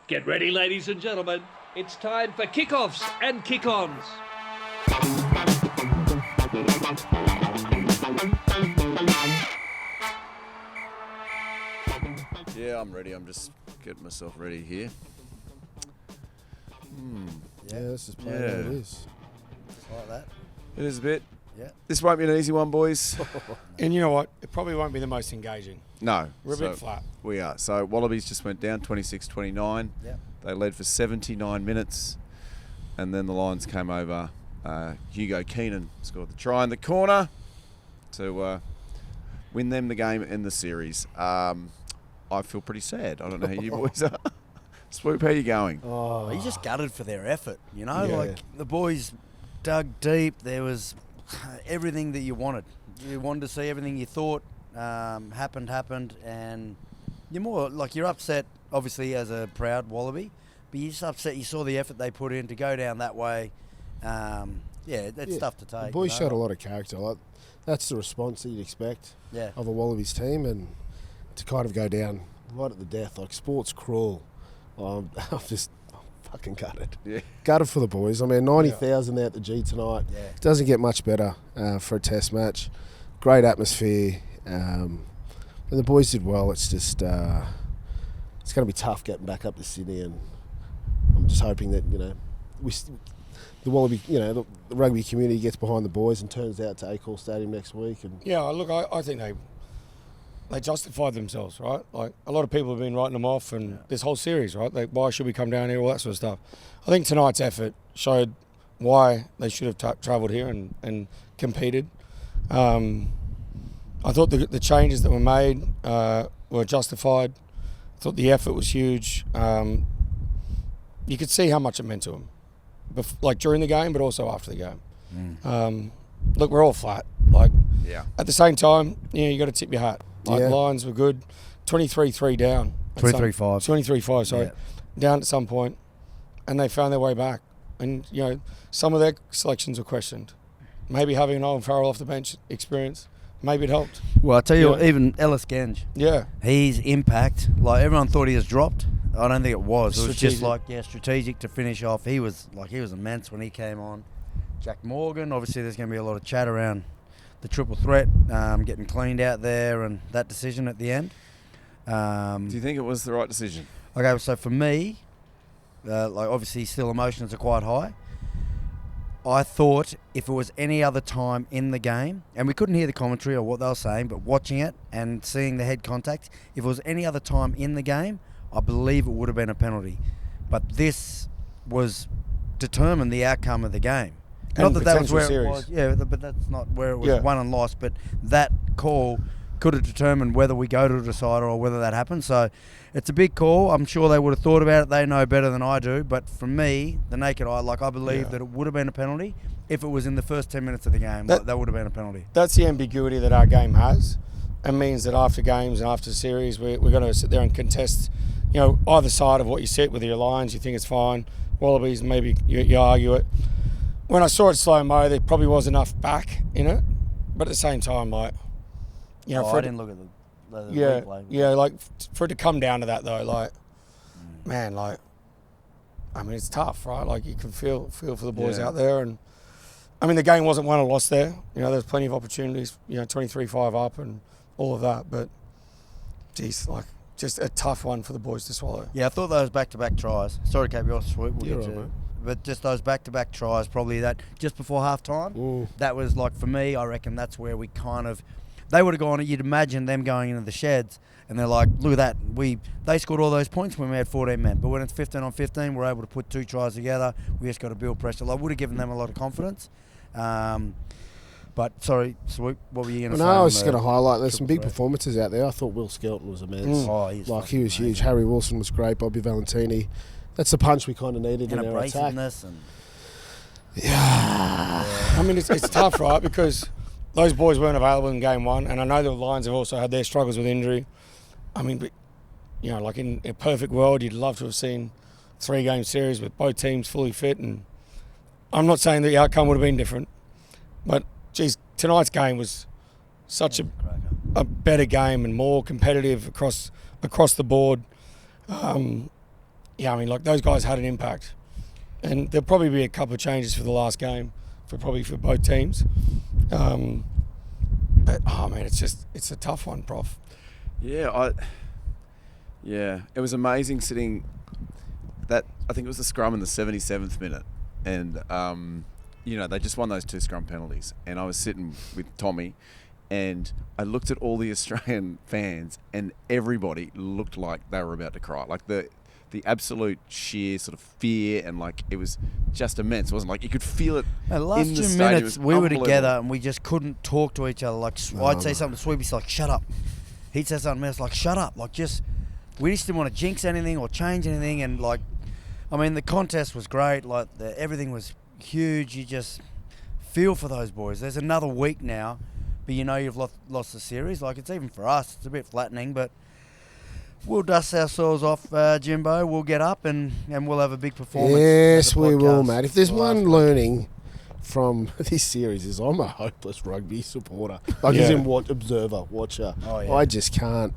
Get ready, ladies and gentlemen. It's time for kickoffs and kick-ons. Yeah, I'm ready. I'm just getting myself ready here. Yeah, this is playing how it is. It's like that. It is a bit. Yeah. This won't be an easy one, boys. And you know what? It probably won't be the most engaging. No. We're a bit flat. We are. So Wallabies just went down 26-29. Yeah. They led for 79 minutes. And then the Lions came over. Hugo Keenan scored the try in the corner to win them the game in the series. I feel pretty sad. I don't know how you boys are. Swoop, how you going? Oh, you just gutted for their effort, you know? Yeah. Like, the boys dug deep. There was everything that you wanted. You wanted to see everything you thought happened, and you're more, like, you're upset, obviously, as a proud Wallaby, but you're just upset you saw the effort they put in to go down that way. It's tough to take. The boys you know? showed a lot of character. Like, that's the response that you'd expect Yeah. of a Wallabies team, and to kind of go down right at the death, like sports cruel. I'm just fucking gutted. Yeah. Gutted for the boys. I mean, 90,000 there at the G tonight. Yeah. It doesn't get much better for a test match. Great atmosphere. And the boys did well. It's just, it's going to be tough getting back up to Sydney, and I'm just hoping that, you know, the Wallaby, you know, the rugby community gets behind the boys and turns out to Acorn Stadium next week. And Yeah, look, I think they justified themselves, right? Like, a lot of people have been writing them off, and this whole series, right? Like, why should we come down here, all that sort of stuff. I think tonight's effort showed why they should have travelled here and competed. I thought the changes that were made were justified. I thought the effort was huge. You could see how much it meant to them, like during the game, but also after the game. Look, we're all flat. Like, Yeah. at the same time, you got to tip your hat. Like, Yeah. Lions were good. 23-3 down. 23-5. 23-5, sorry. Yeah. Down at some point, and they found their way back. And, some of their selections were questioned. Maybe having an Owen Farrell off the bench experience, maybe it helped. Well, I tell you Yeah. what, even Ellis Genge, Yeah. his impact, like, everyone thought he was dropped. I don't think it was. It was just Strategic. strategic to finish off. He was immense when he came on. Jack Morgan, obviously there's going to be a lot of chat around the triple threat, getting cleaned out there, and that decision at the end. Do you think it was the right decision? Okay, so for me, obviously still emotions are quite high. I thought if it was any other time in the game, and we couldn't hear the commentary or what they were saying, but watching it and seeing the head contact, if it was any other time in the game, I believe it would have been a penalty. But this was determined the outcome of the game. And Not that was where potential it was. series. Yeah, but that's not where it was Yeah. won and lost. But that call could have determined whether we go to a decider or whether that happens. So it's a big call. I'm sure they would have thought about it. They know better than I do. But for me, the naked eye, I believe that it would have been a penalty if it was in the first 10 minutes of the game. That would have been a penalty. That's the ambiguity that our game has. It means that after games and after series, we're going to sit there and contest, either side of what you sit. Whether you're Lions, you think it's fine. Wallabies, maybe you argue it. When I saw it slow-mo, there probably was enough back in it. But at the same time, I didn't look at the replay. For it to come down to that, though, it's tough, right? Like, you can feel for the boys out there. And, the game wasn't won or lost there. There's plenty of opportunities, 23-5 up and all of that. But, geez, just a tough one for the boys to swallow. Yeah, I thought those back-to-back tries. Sorry to keep you off, Swoop. We'll You're get right, to mate. But just those back-to-back tries, probably that just before half-time, that was, for me, I reckon that's where we kind of... They would have gone, you'd imagine them going into the sheds, and they're like, look at that, they scored all those points when we had 14 men, but when it's 15 on 15, we're able to put 2 tries together, we just got to build pressure. Would have given them a lot of confidence. But, sorry, Swoop, what were you going to say? No, I was just going to highlight there's some big threat? performances out there. I thought Will Skelton was immense. Oh, he's He was huge. Harry Wilson was great. Bobby Valentini. That's the punch we kind of needed And in our attack. abrasiveness. And It's tough, right? Because those boys weren't available in game one, and I know the Lions have also had their struggles with injury. In a perfect world, you'd love to have seen 3-game series with both teams fully fit, and I'm not saying the outcome would have been different, but geez, tonight's game was such a better game and more competitive across the board. yeah, I mean, like those guys had an impact, and there'll probably be a couple of changes for the last game for both teams. But oh man, it's a tough one, Prof. Yeah, it was amazing sitting. I think it was the scrum in the 77th minute, and they just won those 2 scrum penalties, and I was sitting with Tommy, and I looked at all the Australian fans, and everybody looked like they were about to cry. Like the absolute sheer sort of fear, and like it was just immense. It wasn't like you could feel it. The last in the 2 stadium. minutes, It was we were unbelievable. together and we just couldn't talk to each other. Like I'd say something to Sweepy's like, "Shut up." He'd say something else like, "Shut up." Like we just didn't want to jinx anything or change anything. And like, I mean, the contest was great. Like everything was huge. You just feel for those boys. There's another week now, but you've lost the series. Like it's even for us, it's a bit flattening, but. We'll dust ourselves off, Jimbo. We'll get up and we'll have a big performance. Yes, at the we will, podcast. mate. If there's We'll one ask learning from this series is I'm a hopeless rugby supporter. Like as in observer, watcher. Oh, yeah. I just can't.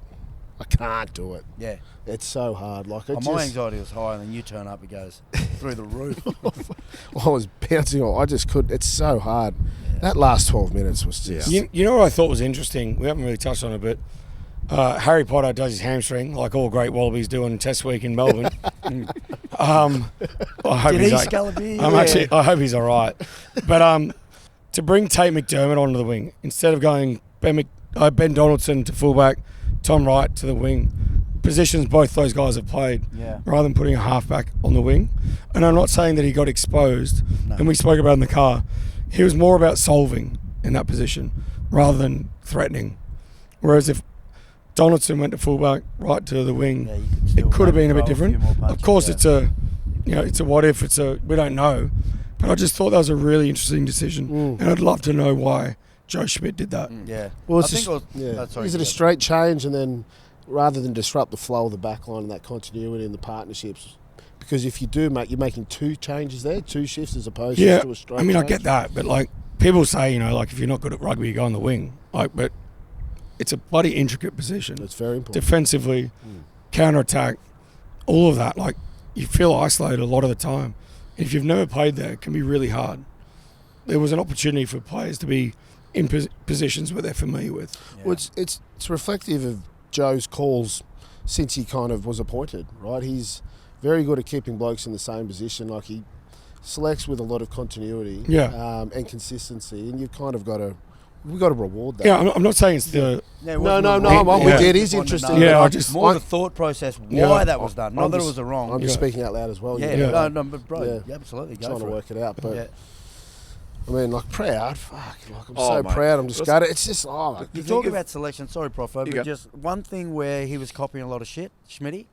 I can't do it. Yeah. It's so hard. Like My anxiety was high, and then you turn up, it goes through the roof. I was bouncing on. I just couldn't. It's so hard. Yeah. That last 12 minutes was just. You know what I thought was interesting? We haven't really touched on it, but Harry Potter does his hamstring like all great Wallabies do on Test Week in Melbourne. I hope Did he's he like, scull a beer? I hope he's all right. But to bring Tate McDermott onto the wing instead of going Ben Donaldson to fullback, Tom Wright to the wing, positions both those guys have played, rather than putting a halfback on the wing. And I'm not saying that he got exposed, and we spoke about it in the car. He was more about solving in that position rather than threatening. Whereas if Donaldson went to fullback, right to the wing, it could have been a bit different. Of course, it's a what if. We don't know. But I just thought that was a really interesting decision, and I'd love to know why Joe Schmidt did that. Yeah. Well, Is it a straight change, and then rather than disrupt the flow of the back line and that continuity and the partnerships? Because if you do, mate, you're making 2 changes there, 2 shifts as opposed to a straight. I mean, change. I get that, but like people say, like if you're not good at rugby, you go on the wing. Like, but it's a bloody intricate position. It's very important. Defensively, counter-attack, all of that. Like, you feel isolated a lot of the time. If you've never played there, it can be really hard. There was an opportunity for players to be in positions where they're familiar with. Yeah. Well, it's reflective of Joe's calls since he kind of was appointed, right? He's very good at keeping blokes in the same position. Like, he selects with a lot of continuity and consistency, and you've kind of got to... We've got to reward that. Yeah, I'm not saying it's the... It is interesting. Yeah, more the thought process why that was done. Not that it was a wrong. I'm just speaking out loud as well. But bro, absolutely. Go trying to for work it out, but... Yeah. I mean, like, proud. Fuck, like, I'm proud. I'm just gutted. It's just, you talk about selection, sorry, Profo, but go. just one thing where he was copying a lot of shit, Schmitty,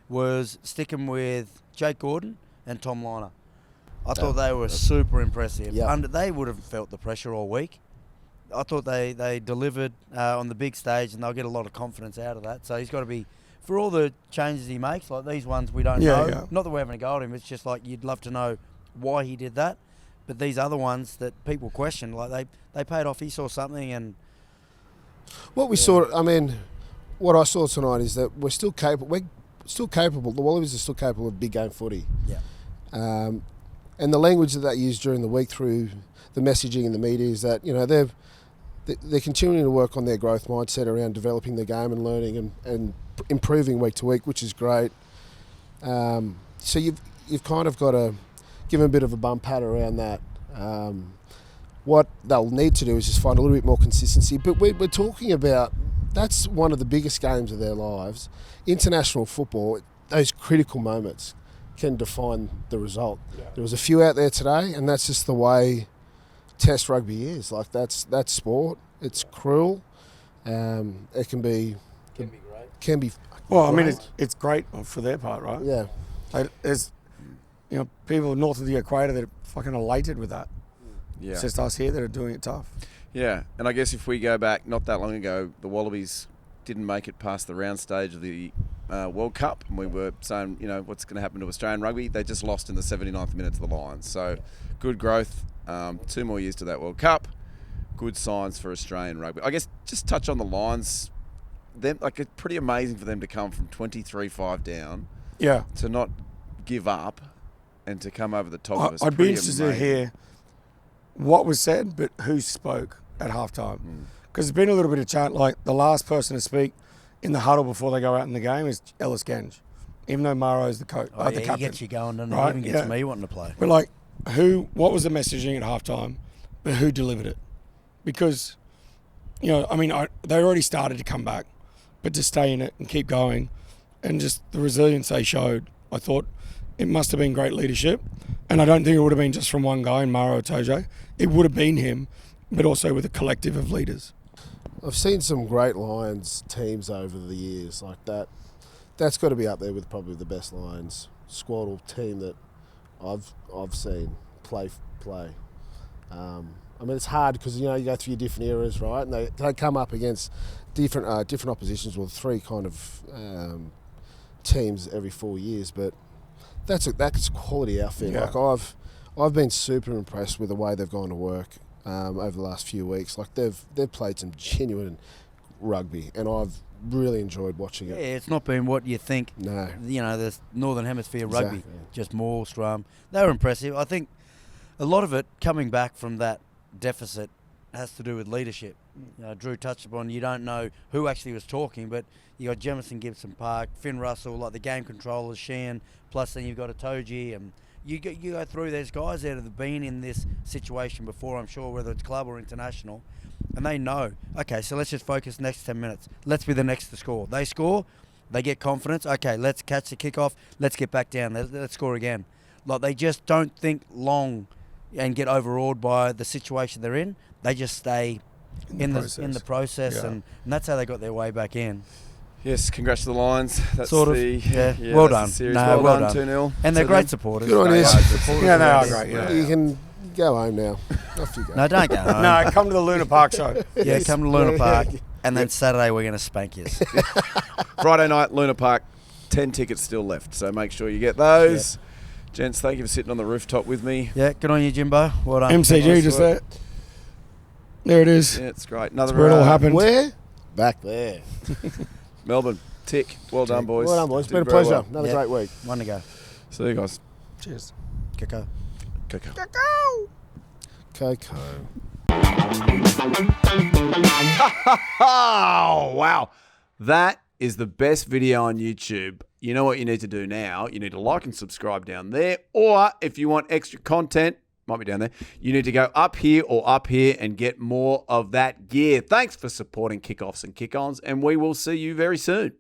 was sticking with Jake Gordon and Tom Liner. I thought they were super impressive. Yeah. They would have felt the pressure all week. I thought they delivered on the big stage, and they'll get a lot of confidence out of that. So he's got to be, for all the changes he makes, like these ones we don't know. Yeah. Not that we're having a go at him, it's just like you'd love to know why he did that. But these other ones that people question, like they paid off. He saw something, and what we saw. I mean, what I saw tonight is that we're still capable. We're still capable. The Wallabies are still capable of big game footy. Yeah. And the language that they use during the week through the messaging in the media is that they're continuing to work on their growth mindset around developing the game and learning and improving week to week, which is great. So you've kind of got to give them a bit of a bum pat around that. What they'll need to do is just find a little bit more consistency. But we're talking about, that's one of the biggest games of their lives. International football, those critical moments can define the result. Yeah. There was a few out there today, and that's just the way Test rugby is. Like, that's sport. It's cruel. It can be great. Well, I mean, it's great for their part, right? Yeah. There's, people north of the equator that are fucking elated with that. Yeah. It's just us here that are doing it tough. Yeah, and I guess if we go back not that long ago, the Wallabies didn't make it past the round stage of the World Cup, and we were saying, what's going to happen to Australian rugby? They just lost in the 79th minute to the Lions. So, good growth. 2 more years to that World Cup. Good signs for Australian rugby. I guess just touch on the Lions. It's pretty amazing for them to come from 23-5 down. Yeah. To not give up and to come over the top of us. I'd be interested to hear what was said, but who spoke at halftime. Because there's been a little bit of chat, like the last person to speak in the huddle before they go out in the game is Ellis Genge, even though Maro's the coach, the captain. He gets you going, doesn't he? Right? Even gets me wanting to play. But like, what was the messaging at halftime, but who delivered it? Because, they already started to come back, but to stay in it and keep going, and just the resilience they showed, I thought it must have been great leadership. And I don't think it would have been just from one guy, Maro Tojo. It would have been him, but also with a collective of leaders. I've seen some great Lions teams over the years like that. That's got to be up there with probably the best Lions squad or team that I've seen play. It's hard because you go through your different eras, right? And they come up against different oppositions with three kind of teams every 4 years, but that's quality outfit. Yeah. Like I've been super impressed with the way they've gone to work over the last few weeks. Like they've played some genuine rugby, and I've really enjoyed watching it. Yeah, it's not been what you think. No. The Northern Hemisphere rugby, Exactly. just maul, scrum. They were impressive. I think a lot of it coming back from that deficit has to do with leadership. Drew touched upon, you don't know who actually was talking, but you got Jemison Gibson Park, Finn Russell, like the game controllers, Sheehan, plus then you've got a Toji, and you go through. There's guys there that have been in this situation before, I'm sure, whether it's club or international, and they know, okay, so let's just focus next 10 minutes. Let's be the next to score. They score, they get confidence. Okay, let's catch the kickoff. Let's get back down. Let's score again. Like, they just don't think long and get overawed by the situation they're in. They just stay in the process, Yeah. and that's how they got their way back in. Yes, congrats to the Lions. That's Sort of, yeah, well that's done. the series. No, well well done. done. 2-0. And they're to great them. supporters. Good on you. Yeah, they are great. Yeah. You can go home now. Off you go. No, don't go home. No, come to the Luna Park show. Yeah, come to Luna Yeah, Park, yeah. and then Saturday we're going to spank you. Friday night, Luna Park. 10 tickets still left, so make sure you get those. Gents, thank you for sitting on the rooftop with me. Yeah, good on you, Jimbo. Well done. MCG Nice just work. there. There it is. Yeah, it's great. Another That's where it all happened. Where? Back there. Melbourne, tick. Well done, boys. Well done, boys. It's been a Did very pleasure. well. Another Yeah. great week. One to go. See you guys. Cheers. KOKO. KOKO. KOKO. Oh, wow. That is the best video on YouTube. You know what you need to do now? You need to like and subscribe down there. Or if you want extra content, might be down there, you need to go up here or up here and get more of that gear. Thanks for supporting Kickoffs and Kick-Ons, and we will see you very soon.